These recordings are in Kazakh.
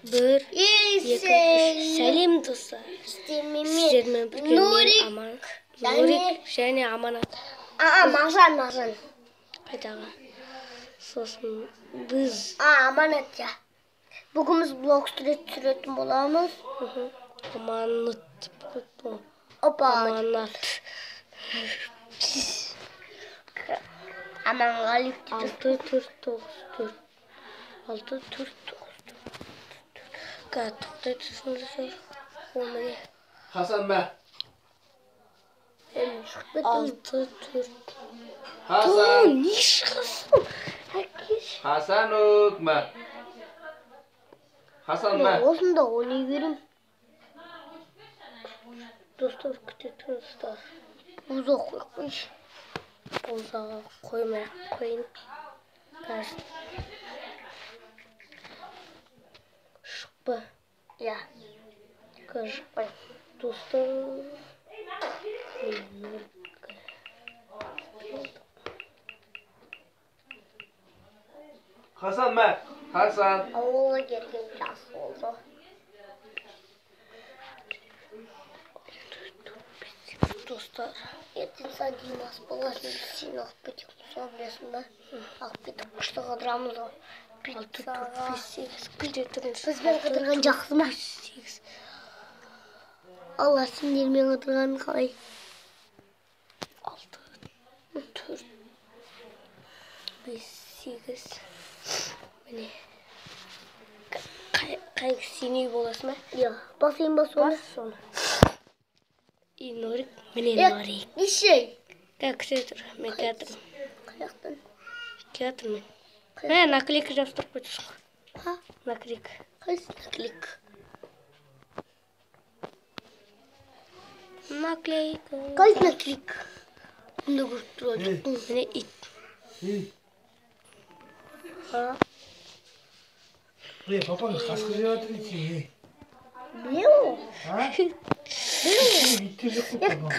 1, 2, 3. Сәлем достар. Сіздермен бірге мен Аман. Нұрик және Аманат. Мағжан. Қайдағы. Сосын біз. Аманат, ja. Бүгін біз блог түсіретін боламыз. Аманат деп қойды. Опа. Аманат. Аманғалиев 6-4-9-4. 6-4-9-4. Тоқтай түсіндірсіз. Олмай. Хасан мә. 6-4. Хасан. Не шығасың? Хасан өк мә. Хасан мә. Осында ойнай берем. Достар күте тұрыңыздар. Ұзақ қойшы. Ұзаға қоймай қойын. Кажды. Шықпа. Ja. Кажды. Достар. Хасан мә. Хасан. Ауылға келген жас болды. Достар. Ертең сән Димас боласын сен алып кетіп соң білесің ба? Алып кетіп күшті қыдырамыз ғой. 6-4-5-8 күлде тұрыңыз. Бізбен қыдырған жақсы ма? 8. Алла сендермен қыдырған қалай? 6-4-5-8. Міне. Қай сеней боласың ба? Ja. Басайын ба соны? Бас соны. И Нұрик. Міне Нұрик. Неше? Күте тұр. Мен кәтірмін. Қаяқтан? Кәтірмін. Мә, наклейка жастырып қойдысың. Ха? Наклейка. Қайсы наклейка? Наклейка. Қайсы наклейка? Мұнда көріп тұрады. Міне ит. Ха? Папа қасқыр деп жатыр екен. Білеу?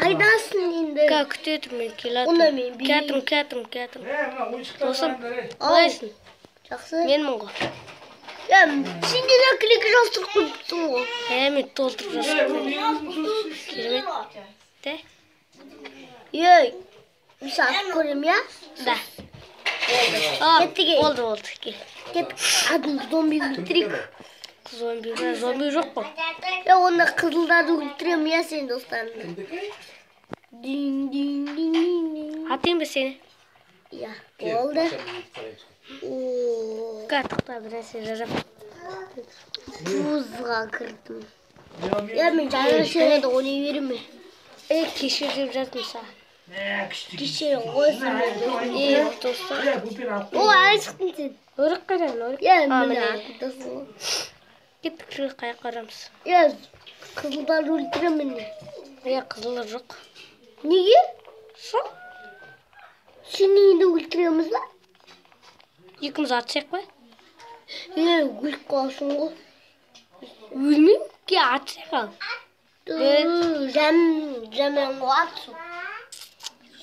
Қайдасың енді? Күте тұр мен келатым. Онда мен білейін. Кәтім. Досым, Ау. қалайсың? Жақсы. Менмін ғой. Ja, сен де наклейка жастырып қойыпсың ғой. Мен толтырып жасырып. Керемет. Де? Ей, бір сағат көрем, я? Да. Кеттіге. Болды. Кел. Кет, адын зомби өлтірек. Зомби жоқ қой. Я онда қызылдарды өлтірем, я сен достарымды. Дин. Атайын ба сені? Я, болды. Қаттықта бірәсе жарап. Бузға кірдім. Я, мен жаңа шереді ойнай береме. Кешір деп жатым саған. Кешер қойсың. Достар. О, әлі шықтың сен. Өрік қайдан, өрік? Я, міне атындасың ғой. Кеттік жүрі қай қарамыз. Я, қызылдарды өлтірем мені. Я, қызылы жоқ. Неге? Жоқ. Сені енді өлтіреміз ба? Екіміз атсақ ба? Өліп қаласың ғой. Өлмейм? Ке атсақ ал. Жәмен ғой атсың.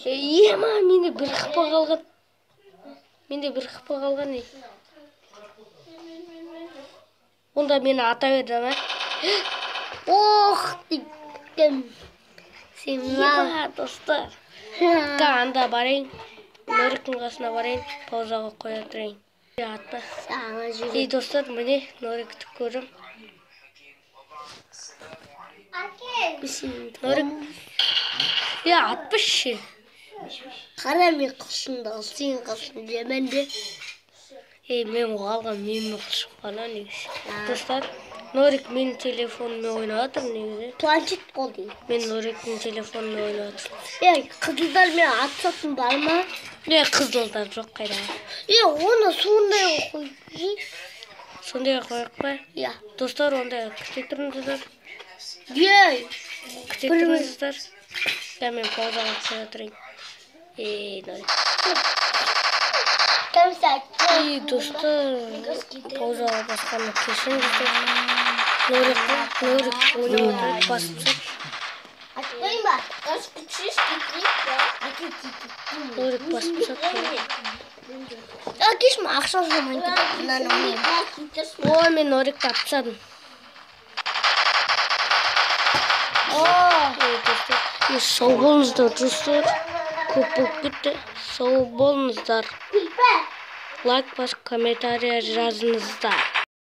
Ема, менде бір қыпа қалған. Онда мені ата берді ма? Ох, дейкім. Сен Ема, достар. Анда барайын. Нұриктің қасына барайын. Паузаға қоя тұрайын. Атпа. Саңа жүрек. Достар, міне Нұрикті көрім. Нұрик. Атпышы. Қара мен қылшымды ал, сен қылшым жемәнде. Мен оғалған менің қылшым қана негізі. Достар, Нұрик менің телефоныммен ойнап отыр негізі. Планшет қол дейін. Мен Нұриктің телефоныммен ойнап отыр. Қызылдар мен атсатын бар ма? Қызылдар жоқ қайда. Оны сондай қойып. Сондай қойық па? Ja. Достар, онда күте тұрыңыздар. Күте тұрыңыздар. Мен паузаға қоя тұрайын. Нұрик. Достар, паузаға басқаны кешіріңіздер. Нұрик ойнап отырады, басып сап. Атпайын ба? Нұрик басып сап. Әкеш ма ақша жамайын. О, мен Норикті атсадым. Сау болыңыздар, достар. Көп болып кетті. Сау болыңыздар. Лайк басып, комментария жазыңыздар.